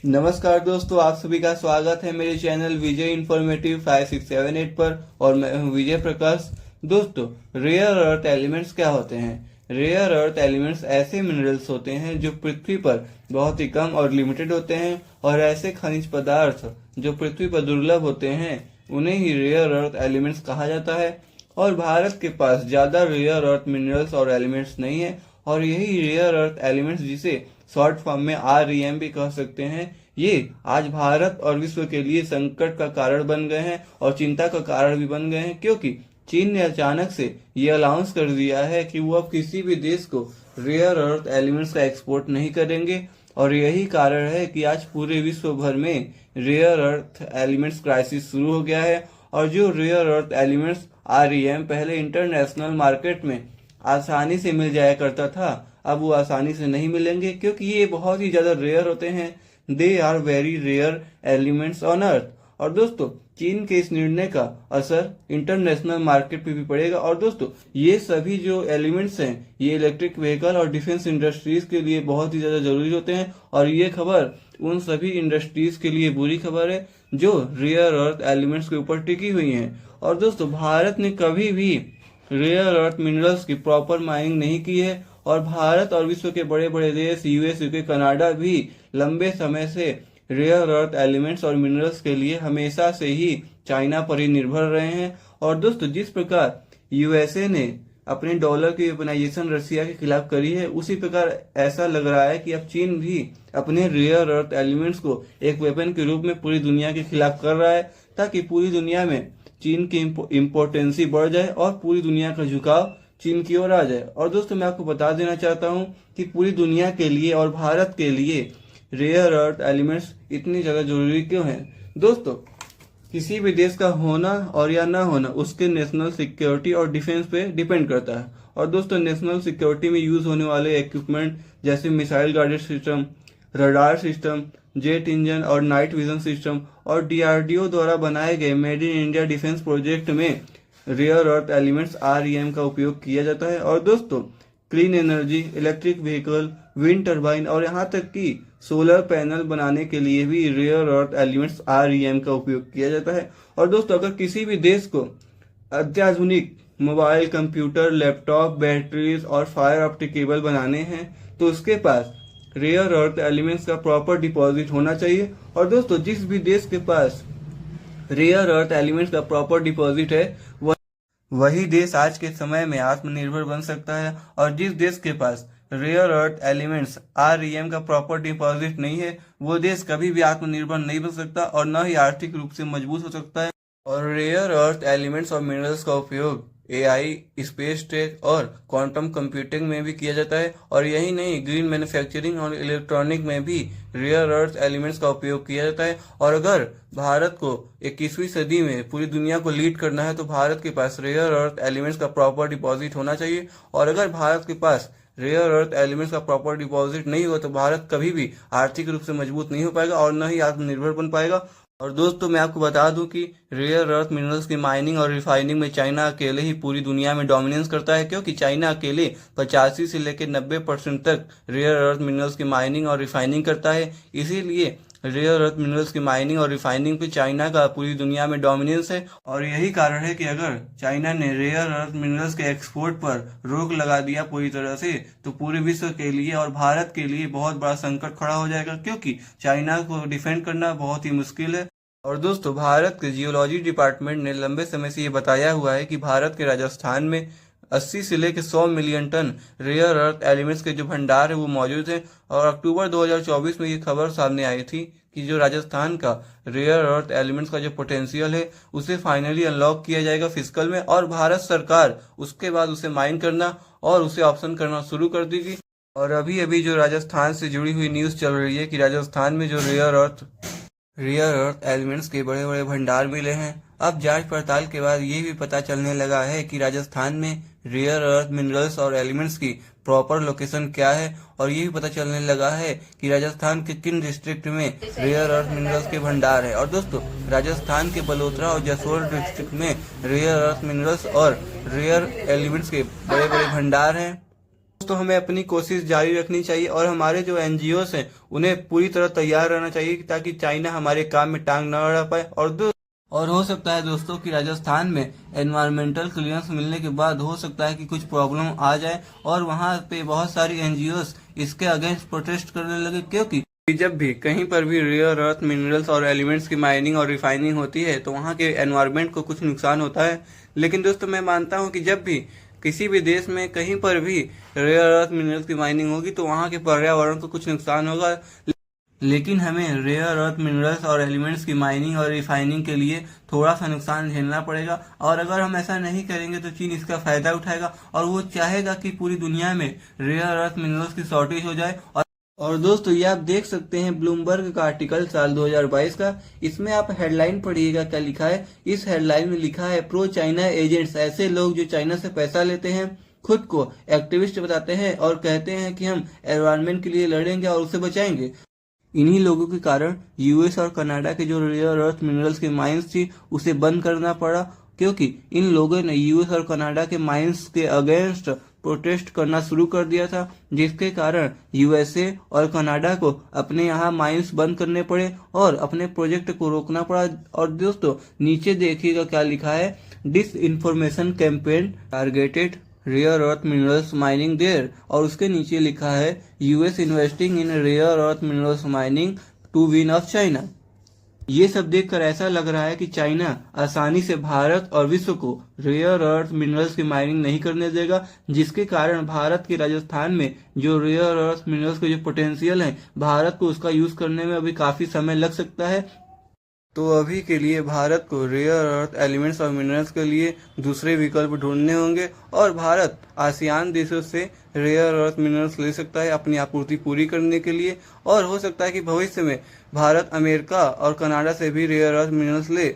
नमस्कार दोस्तों, आप सभी का स्वागत है मेरे चैनल विजय इन्फॉर्मेटिव 5678 पर और मैं हूं विजय प्रकाश। दोस्तों, रेयर अर्थ एलिमेंट्स क्या होते हैं? रेयर अर्थ एलिमेंट्स ऐसे मिनरल्स होते हैं जो पृथ्वी पर बहुत ही कम और लिमिटेड होते हैं, और ऐसे खनिज पदार्थ जो पृथ्वी पर दुर्लभ होते हैं उन्हें ही रेयर अर्थ एलिमेंट्स कहा जाता है। और भारत के पास ज्यादा रेयर अर्थ मिनरल्स और एलिमेंट्स नहीं है, और यही रेयर अर्थ एलिमेंट्स, जिसे शॉर्ट फॉर्म में REM भी कह सकते हैं, ये आज भारत और विश्व के लिए संकट का कारण बन गए हैं और चिंता का कारण भी बन गए हैं, क्योंकि चीन ने अचानक से ये अनाउंस कर दिया है कि वो अब किसी भी देश को रेयर अर्थ एलिमेंट्स का एक्सपोर्ट नहीं करेंगे। और यही कारण है कि आज पूरे विश्व भर में रेयर अर्थ एलिमेंट्स क्राइसिस शुरू हो गया है। और जो रेयर अर्थ एलिमेंट्स REM पहले इंटरनेशनल मार्केट में आसानी से मिल जाया करता था, अब वो आसानी से नहीं मिलेंगे, क्योंकि ये बहुत ही ज्यादा रेयर होते हैं। They are very rare elements on earth. और दोस्तों, चीन के इस निर्णय का असर इंटरनेशनल मार्केट पे भी पड़ेगा। और दोस्तों, ये सभी जो एलिमेंट्स हैं ये इलेक्ट्रिक व्हीकल और डिफेंस इंडस्ट्रीज के लिए बहुत ही ज्यादा जरूरी होते हैं। और ये खबर उन सभी इंडस्ट्रीज के लिए बुरी खबर है जो रेयर अर्थ एलिमेंट्स के ऊपर टिकी हुई हैं। और दोस्तों, भारत ने कभी भी रेयर अर्थ मिनरल्स की प्रॉपर माइनिंग नहीं की है, और भारत और विश्व के बड़े बड़े देश US, UK, कनाडा भी लंबे समय से रेयर अर्थ एलिमेंट्स और मिनरल्स के लिए हमेशा से ही चाइना पर ही निर्भर रहे हैं। और दोस्तों, जिस प्रकार USA ने अपने डॉलर की वेपनाइजेशन रशिया के खिलाफ करी है, उसी प्रकार ऐसा लग रहा है कि अब चीन भी अपने रेयर अर्थ एलिमेंट्स को एक वेपन के रूप में पूरी दुनिया के खिलाफ कर रहा है, ताकि पूरी दुनिया में चीन की इम्पोर्टेंसी बढ़ जाए और पूरी दुनिया का झुकाव चीन की ओर आ जाए। और दोस्तों, मैं आपको बता देना चाहता हूं कि पूरी दुनिया के लिए और भारत के लिए रेयर अर्थ एलिमेंट्स इतनी ज्यादा जरूरी क्यों हैं? दोस्तों, किसी भी देश का होना और या ना होना उसके नेशनल सिक्योरिटी और डिफेंस पे डिपेंड करता है। और दोस्तों, नेशनल सिक्योरिटी में यूज होने वाले इक्विपमेंट जैसे missile guided system, radar system, jet engine और नाइट विजन सिस्टम, और DRDO द्वारा बनाए गए made in India defence project में रेयर अर्थ एलिमेंट्स REM का उपयोग किया जाता है। और दोस्तों, clean energy, electric vehicle, wind turbine और यहाँ तक कि सोलर पैनल बनाने के लिए भी रेयर अर्थ एलिमेंट्स REM का उपयोग किया जाता है। और दोस्तों, अगर किसी भी देश को अत्याधुनिक मोबाइल, कंप्यूटर, लैपटॉप, बैटरीज और फायर ऑप्टिक केबल बनाने हैं, तो उसके पास रेयर अर्थ एलिमेंट्स का प्रॉपर डिपॉजिट होना चाहिए। और दोस्तों, जिस भी देश के पास रेयर अर्थ एलिमेंट्स का प्रॉपर डिपॉजिट है, वही देश आज के समय में आत्मनिर्भर बन सकता है। और जिस देश के पास रेयर अर्थ एलिमेंट्स REM का प्रॉपर डिपॉजिट नहीं है, वो देश कभी भी आत्मनिर्भर नहीं बन सकता और न ही आर्थिक रूप से मजबूत हो सकता है। और रेयर अर्थ एलिमेंट्स और मिनरल्स का उपयोग AI, स्पेस टेक और क्वांटम कंप्यूटिंग में भी किया जाता है। और यही नहीं, ग्रीन मैन्युफैक्चरिंग और इलेक्ट्रॉनिक में भी रेयर अर्थ एलिमेंट्स का उपयोग किया जाता है। और अगर भारत को 21वीं सदी में पूरी दुनिया को लीड करना है, तो भारत के पास रेयर अर्थ एलिमेंट्स का प्रॉपर डिपॉजिट होना चाहिए। और अगर भारत के पास रेयर अर्थ एलिमेंट्स का प्रॉपर डिपॉजिट नहीं होगा, तो भारत कभी भी आर्थिक रूप से मजबूत नहीं हो पाएगा और न ही आत्मनिर्भर बन पाएगा। और दोस्तों, मैं आपको बता दूं कि रेयर अर्थ मिनरल्स की माइनिंग और रिफाइनिंग में चाइना अकेले ही पूरी दुनिया में डोमिनेंस करता है, क्योंकि चाइना अकेले 85 से लेकर 90% तक रेयर अर्थ मिनरल्स की माइनिंग और रिफाइनिंग करता है। इसीलिए रेयर अर्थ मिनरल्स की माइनिंग और रिफाइनिंग पे चाइना का पूरी दुनिया में डोमिनेंस है। और यही कारण है कि अगर चाइना ने रेयर अर्थ मिनरल्स के एक्सपोर्ट पर रोक लगा दिया पूरी तरह से, तो पूरे विश्व के लिए और भारत के लिए बहुत बड़ा संकट खड़ा हो जाएगा, क्योंकि चाइना को डिफेंड करना बहुत ही मुश्किल है। और दोस्तों, भारत के जियोलॉजी डिपार्टमेंट ने लंबे समय से ये बताया हुआ है कि भारत के राजस्थान में 80 से लेकर 100 million ton rare earth elements के जो भंडार है वो मौजूद है। और अक्टूबर 2024 में ये खबर सामने आई थी कि जो राजस्थान का रेयर अर्थ एलिमेंट्स का जो पोटेंशियल है उसे फाइनली अनलॉक किया जाएगा फिजिकल में, और भारत सरकार उसके बाद उसे माइन करना और उसे ऑप्शन करना शुरू कर देगी। और अभी अभी जो राजस्थान से जुड़ी हुई न्यूज चल रही है कि राजस्थान में जो रेयर अर्थ एलिमेंट्स के बड़े बड़े भंडार मिले हैं। अब जांच पड़ताल के बाद ये भी पता चलने लगा है कि राजस्थान में रेयर अर्थ मिनरल्स और एलिमेंट्स की प्रॉपर लोकेशन क्या है, और ये भी पता चलने लगा है कि राजस्थान के किन डिस्ट्रिक्ट में रेयर अर्थ मिनरल्स के भंडार है। और दोस्तों, राजस्थान के बलोत्रा और जसोल डिस्ट्रिक्ट में रेयर अर्थ मिनरल्स और रेयर एलिमेंट्स के बड़े बड़े भंडार हैं। तो हमें अपनी कोशिश जारी रखनी चाहिए और हमारे जो एनजीओस हैं उन्हें पूरी तरह तैयार रहना चाहिए ताकि चाइना हमारे काम में टांग न अड़ा पाए। और हो सकता है दोस्तों कि राजस्थान में एनवायरमेंटल क्लियरेंस मिलने के बाद हो सकता है कि कुछ प्रॉब्लम आ जाए और वहां पे बहुत सारी एनजीओस इसके अगेंस्ट प्रोटेस्ट करने लगे, क्योंकि जब भी कहीं पर भी रेयर अर्थ मिनरल्स और एलिमेंट्स की माइनिंग और रिफाइनिंग होती है तो वहाँ के एनवायरनमेंट को कुछ नुकसान होता है। लेकिन दोस्तों मैं मानता हूँ कि जब भी किसी भी देश में कहीं पर भी रेयर अर्थ मिनरल्स की माइनिंग होगी तो वहाँ के पर्यावरण को कुछ नुकसान होगा, लेकिन हमें रेयर अर्थ मिनरल्स और एलिमेंट्स की माइनिंग और रिफाइनिंग के लिए थोड़ा सा नुकसान झेलना पड़ेगा। और अगर हम ऐसा नहीं करेंगे तो चीन इसका फायदा उठाएगा और वो चाहेगा कि पूरी दुनिया में रेयर अर्थ मिनरल्स की शॉर्टेज हो जाए। और दोस्तों ये आप देख सकते हैं ब्लूमबर्ग का आर्टिकल साल 2022 का, इसमें आप हेडलाइन पढ़िएगा क्या लिखा है। इस हेडलाइन में लिखा है प्रो चाइना एजेंट्स, ऐसे लोग जो चाइना से पैसा लेते हैं, खुद को एक्टिविस्ट बताते हैं और कहते हैं कि हम एनवायरनमेंट के लिए लड़ेंगे और उसे बचाएंगे। इन्हीं लोगों के कारण यूएस और कनाडा के जो रेयर अर्थ मिनरल्स की माइंस थी उसे बंद करना पड़ा, क्योंकि इन लोगों ने यूएस और कनाडा के माइंस के अगेंस्ट प्रोटेस्ट करना शुरू कर दिया था, जिसके कारण यूएसए और कनाडा को अपने यहाँ माइंस बंद करने पड़े और अपने प्रोजेक्ट को रोकना पड़ा। और दोस्तों नीचे देखिएगा क्या लिखा है, disinformation campaign targeted rare earth minerals mining there, और उसके नीचे लिखा है US investing in rare earth minerals mining to win of China. ये सब देखकर ऐसा लग रहा है कि चाइना आसानी से भारत और विश्व को रेयर अर्थ मिनरल्स की माइनिंग नहीं करने देगा, जिसके कारण भारत के राजस्थान में जो रेयर अर्थ मिनरल्स के जो पोटेंशियल है, भारत को उसका यूज करने में अभी काफी समय लग सकता है। तो अभी के लिए भारत को रेयर अर्थ एलिमेंट्स और मिनरल्स के लिए दूसरे विकल्प ढूंढने होंगे और भारत आसियान देशों से रेयर अर्थ मिनरल्स ले सकता है अपनी आपूर्ति पूरी करने के लिए। और हो सकता है कि भविष्य में भारत अमेरिका और कनाडा से भी रेयर अर्थ मिनरल्स ले।